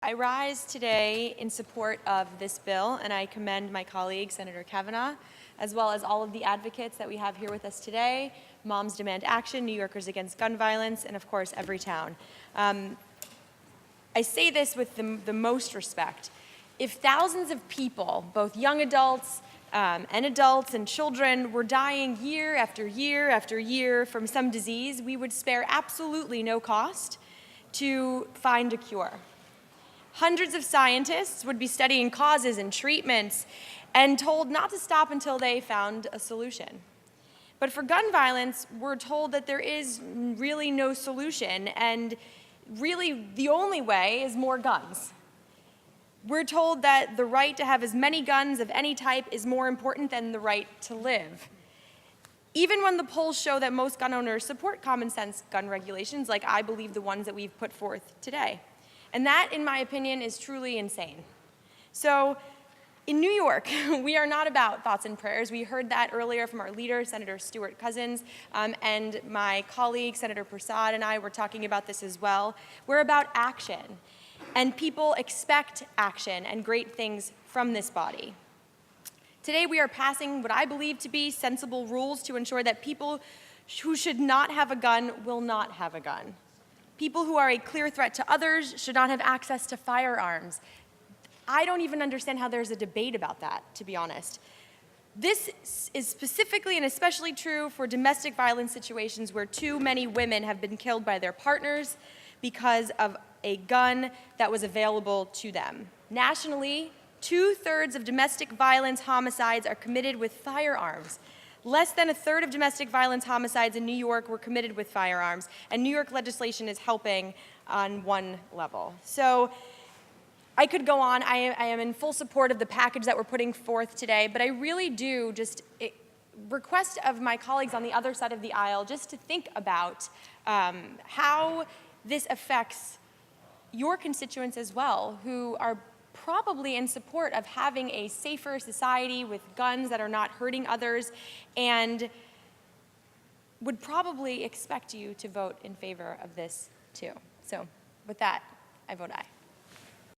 I rise today in support of this bill, and I commend my colleague, Senator Kavanaugh, as well as all of the advocates that we have here with us today, Moms Demand Action, New Yorkers Against Gun Violence, and of course, Everytown. I say this with the most respect. If thousands of people, both young adults and children, were dying year after year after year from some disease, we would spare absolutely no cost to find a cure. Hundreds of scientists would be studying causes and treatments and told not to stop until they found a solution. But for gun violence, we're told that there is really no solution, and really the only way is more guns. We're told that the right to have as many guns of any type is more important than the right to live. Even when the polls show that most gun owners support common sense gun regulations, like I believe the ones that we've put forth today. And that, in my opinion, is truly insane. So in New York, we are not about thoughts and prayers. We heard that earlier from our leader, Senator Stewart Cousins, and my colleague, Senator Prasad, and I were talking about this as well. We're about action, and people expect action and great things from this body. Today, we are passing what I believe to be sensible rules to ensure that people who should not have a gun will not have a gun. People who are a clear threat to others should not have access to firearms. I don't even understand how there's a debate about that, to be honest. This is specifically and especially true for domestic violence situations where too many women have been killed by their partners because of a gun that was available to them. Nationally, 2/3 of domestic violence homicides are committed with firearms. Less than 1/3 of domestic violence homicides in New York were committed with firearms, and New York legislation is helping on one level. So I could go on. I am in full support of the package that we're putting forth today, but I really do just request of my colleagues on the other side of the aisle just to think about how this affects your constituents as well, who are probably in support of having a safer society with guns that are not hurting others, and would probably expect you to vote in favor of this too. So with that, I vote aye.